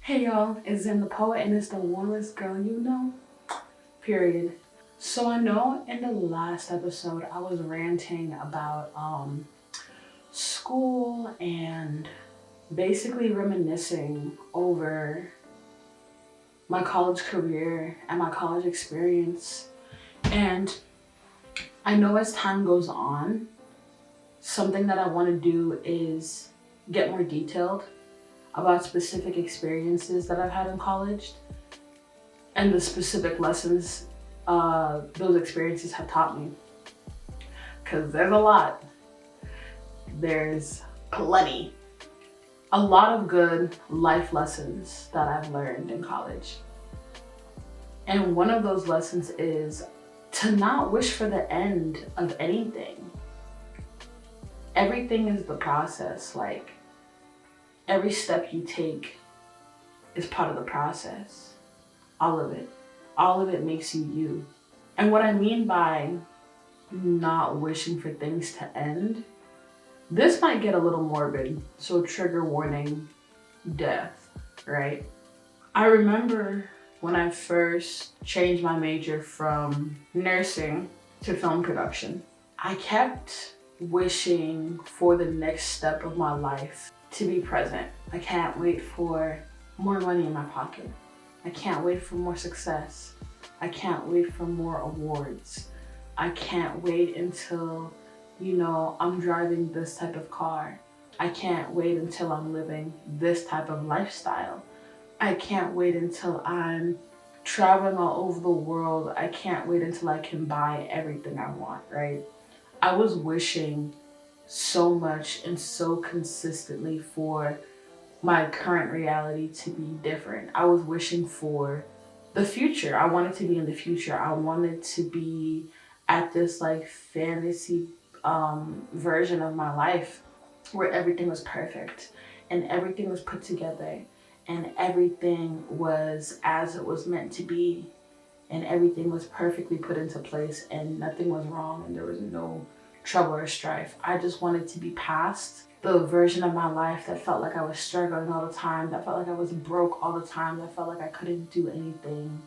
Hey y'all, it's Zen the Poet and it's the warmest girl you know, period. So I know in the last episode I was ranting about school and basically reminiscing over my college career and my college experience. And I know as time goes on, something that I want to do is get more detailed about specific experiences that I've had in college and the specific lessons those experiences have taught me. Because there's a lot. There's plenty. A lot of good life lessons that I've learned in college. And one of those lessons is to not wish for the end of anything. Everything is the process. Like, every step you take is part of the process. All of it. All of it makes you you. And what I mean by not wishing for things to end, this might get a little morbid, so trigger warning, death, right? I remember when I first changed my major from nursing to film production, I kept wishing for the next step of my life to be present. I can't wait for more money in my pocket. I can't wait for more success. I can't wait for more awards. I can't wait until, I'm driving this type of car. I can't wait until I'm living this type of lifestyle. I can't wait until I'm traveling all over the world. I can't wait until I can buy everything I want, right? I was wishing so much and so consistently for my current reality to be different. I was wishing for the future. I wanted to be in the future. I wanted to be at this like fantasy version of my life where everything was perfect and everything was put together and everything was as it was meant to be and everything was perfectly put into place and nothing was wrong and there was no trouble or strife. I just wanted to be past the version of my life that felt like I was struggling all the time, that felt like I was broke all the time, that felt like I couldn't do anything,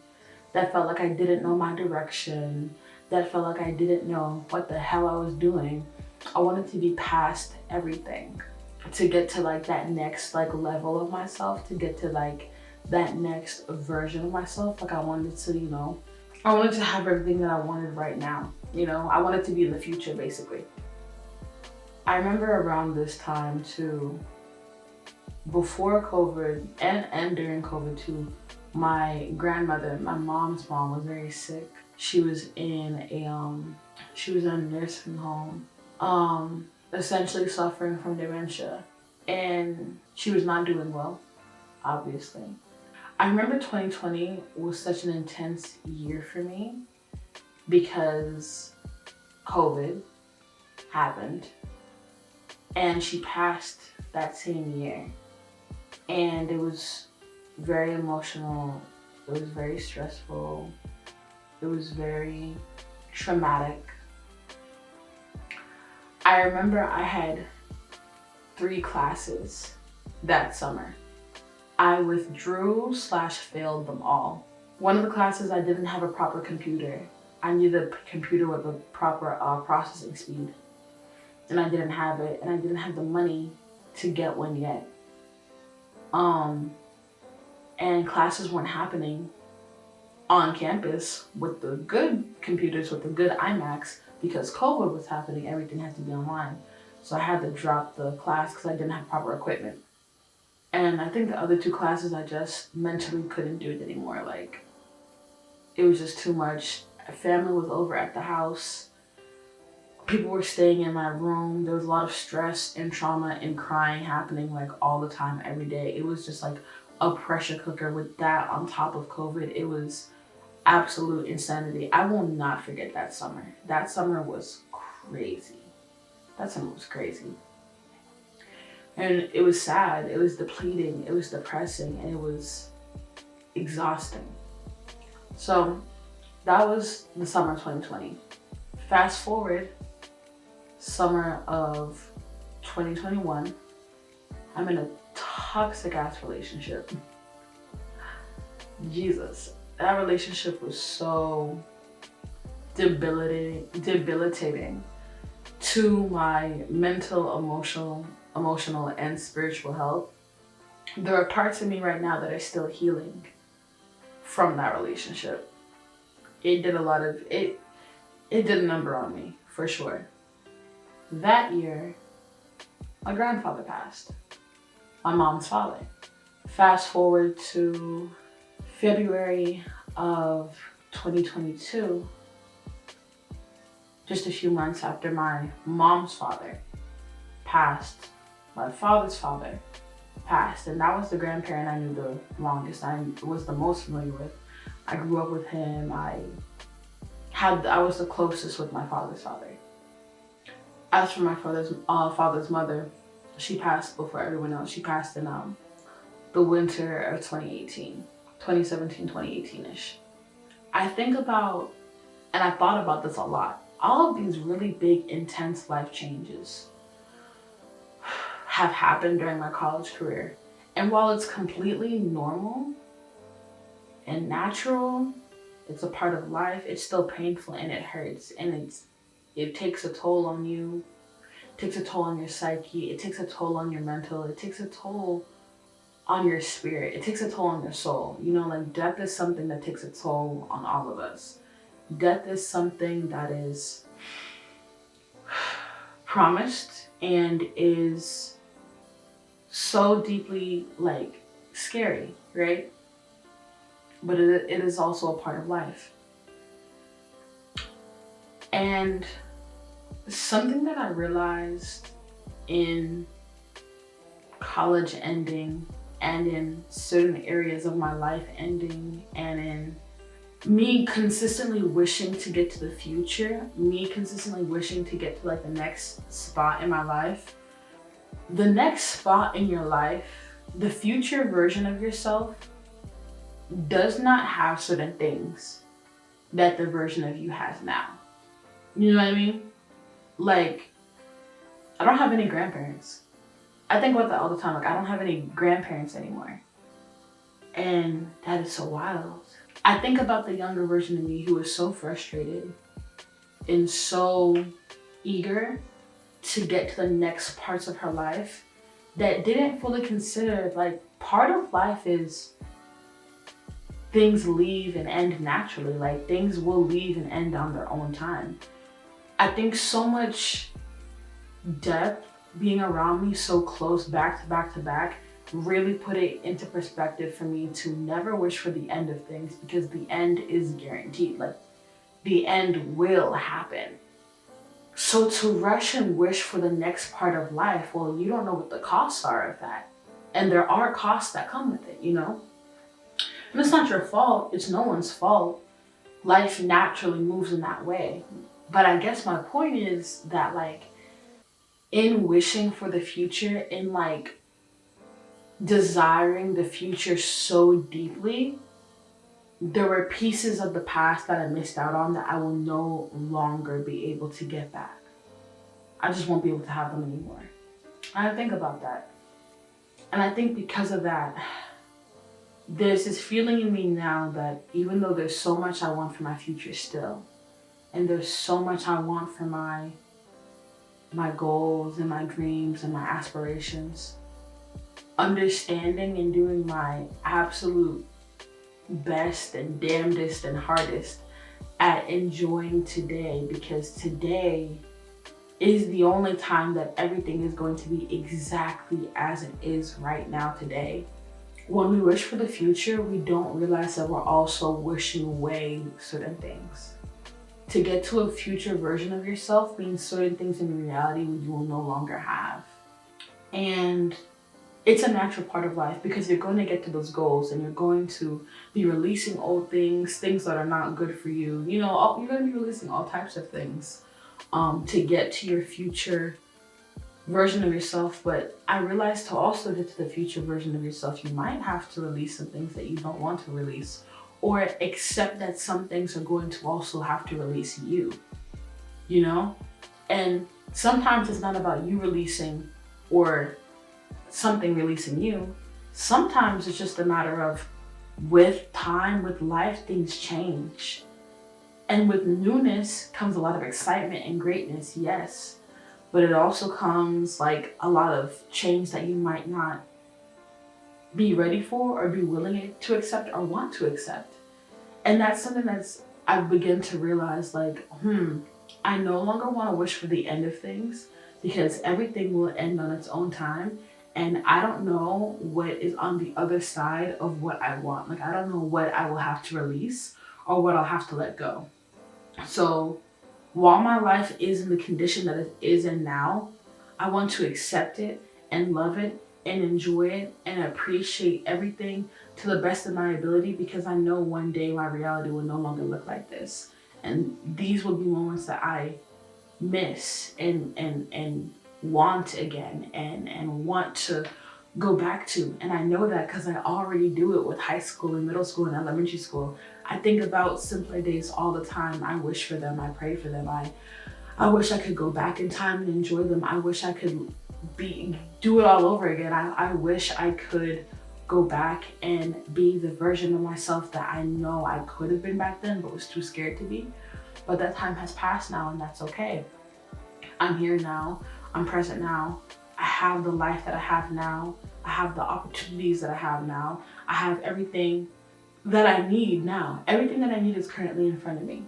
that felt like I didn't know my direction, that felt like I didn't know what the hell I was doing. I wanted to be past everything to get to like that next like level of myself, to get to like that next version of myself. Like I wanted to, I wanted to have everything that I wanted right now. I wanted to be in the future basically. I remember around this time too, before COVID and during COVID too, my grandmother, my mom's mom, was very sick. She was in a nursing home, essentially suffering from dementia, and she was not doing well, obviously. I remember 2020 was such an intense year for me because COVID happened and she passed that same year. And it was very emotional, it was very stressful, it was very traumatic. I remember I had 3 classes that summer. I withdrew/failed them all. One of the classes I didn't have a proper computer. I needed a computer with a proper processing speed. And I didn't have it, and I didn't have the money to get one yet. And classes weren't happening on campus with the good computers, with the good iMacs, because COVID was happening, everything had to be online. So I had to drop the class because I didn't have proper equipment. And I think the other 2 classes, I just mentally couldn't do it anymore. Like, it was just too much. Family was over at the house. People were staying in my room. There was a lot of stress and trauma and crying happening like all the time, every day. It was just like a pressure cooker with that on top of COVID. It was absolute insanity. I will not forget that summer. That summer was crazy. And it was sad, it was depleting, it was depressing, and it was exhausting. So that was the summer of 2020. Fast forward, summer of 2021, I'm in a toxic ass relationship. Jesus, that relationship was so debilitating to my mental, emotional, and spiritual health. There are parts of me right now that are still healing from that relationship. It did a lot of it. It did a number on me, for sure. That year, my grandfather passed, my mom's father. Fast forward to February of 2022, just a few months after my mom's father passed, my father's father passed. And that was the grandparent I knew the longest. I was the most familiar with. I grew up with him. I was the closest with my father's father. As for my father's mother, she passed before everyone else. She passed in the winter of 2018, 2017, 2018-ish. I think about, and I thought about this a lot, all of these really big, intense life changes have happened during my college career. And while it's completely normal and natural, it's a part of life, it's still painful and it hurts, and it takes a toll on you, it takes a toll on your psyche, it takes a toll on your mental, it takes a toll on your spirit, it takes a toll on your soul. You know, like death is something that takes a toll on all of us. Death is something that is promised and is so deeply like scary, right? But it is also a part of life. And something that I realized in college ending and in certain areas of my life ending and in me consistently wishing to get to the future, me consistently wishing to get to like the next spot in my life, the next spot in your life, the future version of yourself does not have certain things that the version of you has now. You know what I mean? Like, I don't have any grandparents. I think about that all the time. Like, I don't have any grandparents anymore. And that is so wild. I think about the younger version of me who was so frustrated and so eager to get to the next parts of her life that didn't fully consider, like, part of life is things leave and end naturally. Like, things will leave and end on their own time. I think so much death being around me so close, back to back to back, really put it into perspective for me to never wish for the end of things, because the end is guaranteed. Like, the end will happen. So to rush and wish for the next part of life, well, you don't know what the costs are of that. And there are costs that come with it, you know? And it's not your fault. It's no one's fault. Life naturally moves in that way. But I guess my point is that, like, in wishing for the future, in like desiring the future so deeply, there were pieces of the past that I missed out on that I will no longer be able to get back. I just won't be able to have them anymore. I think about that. And I think because of that, there's this feeling in me now that even though there's so much I want for my future still, and there's so much I want for my goals and my dreams and my aspirations, understanding and doing my absolute best and damnedest and hardest at enjoying today, because today is the only time that everything is going to be exactly as it is right now today. When we wish for the future, we don't realize that we're also wishing away certain things. To get to a future version of yourself means certain things in reality you will no longer have. And it's a natural part of life, because you're going to get to those goals and you're going to be releasing old things, things that are not good for you. You know, you're going to be releasing all types of things to get to your future version of yourself. But I realized to also get to the future version of yourself, you might have to release some things that you don't want to release, or accept that some things are going to also have to release you, you know? And sometimes it's not about you releasing or something releasing you. Sometimes it's just a matter of with time, with life, things change. And with newness comes a lot of excitement and greatness, yes. But it also comes like a lot of change that you might not be ready for or be willing to accept or want to accept. And that's something that's I've begun to realize like, I no longer want to wish for the end of things because everything will end on its own time. And I don't know what is on the other side of what I want. Like, I don't know what I will have to release or what I'll have to let go. So, while my life is in the condition that it is in now, I want to accept it and love it and enjoy it and appreciate everything to the best of my ability because I know one day my reality will no longer look like this. And these will be moments that I miss and want again and want to go back to. And I know that because I already do it with high school and middle school and elementary school. I think about simpler days all the time. I wish for them. I pray for them. I wish I could go back in time and enjoy them. I wish I could do it all over again. I wish I could go back and be the version of myself that I know I could have been back then but was too scared to be. But that time has passed now and that's okay. I'm here now. I'm present now. I have the life that I have now. I have the opportunities that I have now. I have everything that I need now. Everything that I need is currently in front of me.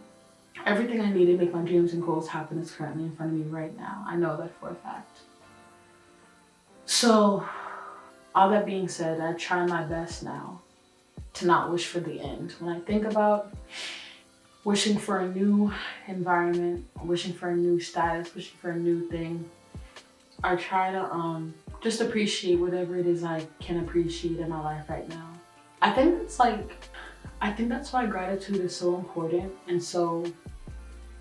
Everything I need to make my dreams and goals happen is currently in front of me right now. I know that for a fact. So, all that being said, I try my best now to not wish for the end. When I think about wishing for a new environment, wishing for a new status, wishing for a new thing, I try to just appreciate whatever it is I can appreciate in my life right now. I think that's why gratitude is so important and so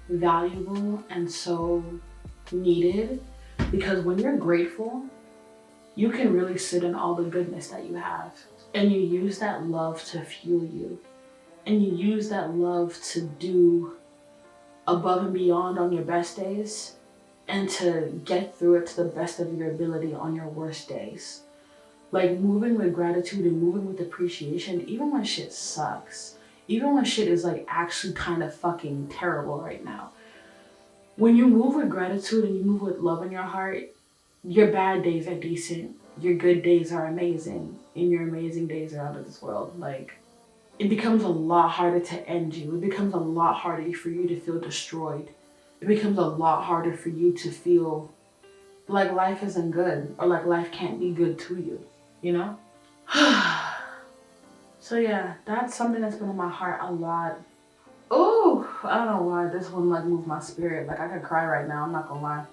valuable and so needed, because when you're grateful, you can really sit in all the goodness that you have and you use that love to fuel you and you use that love to do above and beyond on your best days and to get through it to the best of your ability on your worst days. Like moving with gratitude and moving with appreciation, even when shit sucks, even when shit is like actually kind of fucking terrible right now. When you move with gratitude and you move with love in your heart, your bad days are decent, your good days are amazing, and your amazing days are out of this world. Like, it becomes a lot harder to end you. It becomes a lot harder for you to feel destroyed. It becomes a lot harder for you to feel like life isn't good or like life can't be good to you, you know? So yeah, that's something that's been on my heart a lot. Oh, I don't know why this one like moved my spirit. Like I could cry right now, I'm not gonna lie.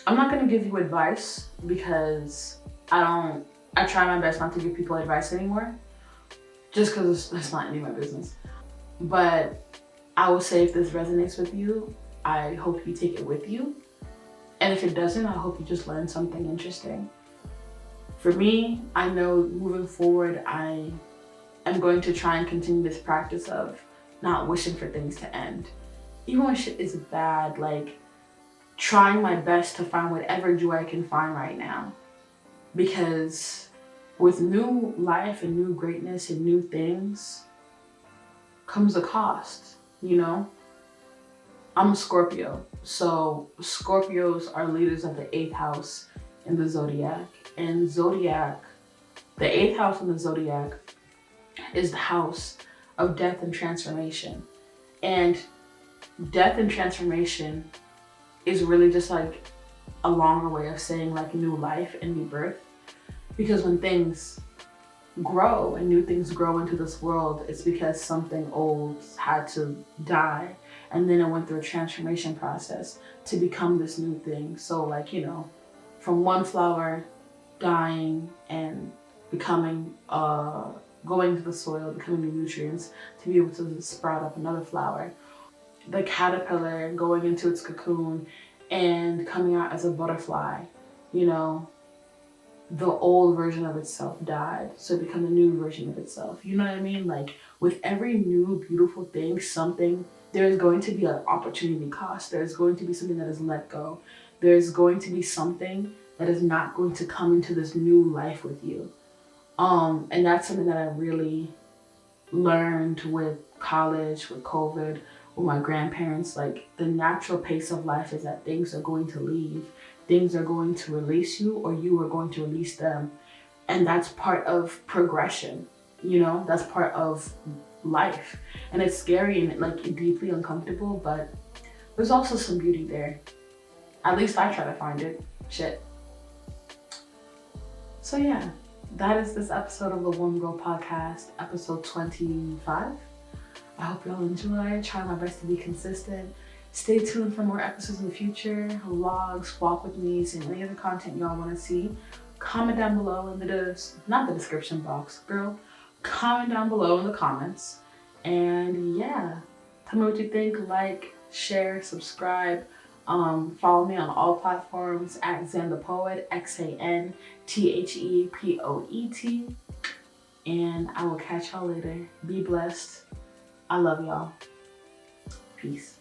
I'm not gonna give you advice because I try my best not to give people advice anymore. Just because it's not any of my business. But I will say if this resonates with you, I hope you take it with you. And if it doesn't, I hope you just learn something interesting. For me, I know moving forward, I am going to try and continue this practice of not wishing for things to end. Even when shit is bad, like trying my best to find whatever joy I can find right now. Because with new life and new greatness and new things comes a cost, you know? I'm a Scorpio, so Scorpios are leaders of the 8th house in the zodiac. And zodiac, the 8th house in the zodiac is the house of death and transformation. And death and transformation is really just like a longer way of saying like new life and new birth. Because when things grow and new things grow into this world, it's because something old had to die. And then it went through a transformation process to become this new thing. So like, you know, from one flower dying and becoming, going to the soil, becoming the nutrients to be able to sprout up another flower. The caterpillar going into its cocoon and coming out as a butterfly, you know, the old version of itself died, so it became a new version of itself. You know what I mean? Like with every new beautiful thing, there's going to be an opportunity cost. There's going to be something that is let go. There's going to be something that is not going to come into this new life with you. And that's something that I really learned with college, with COVID, with my grandparents, like the natural pace of life is that things are going to leave, things are going to release you, or you are going to release them. And that's part of progression, you know, that's part of life. And it's scary and like deeply uncomfortable, but there's also some beauty there. At least I try to find it. Shit. So yeah, that is this episode of the One Girl Podcast, episode 25. I hope y'all enjoy. Try my best to be consistent. Stay tuned for more episodes in the future, vlogs, walk with me, and any other content y'all want to see. Comment down below in not the description box, girl. Comment down below in the comments. And yeah, tell me what you think. Like, share, subscribe. Follow me on all platforms at Xan the Poet, XANTHEPOET. And I will catch y'all later. Be blessed. I love y'all. Peace.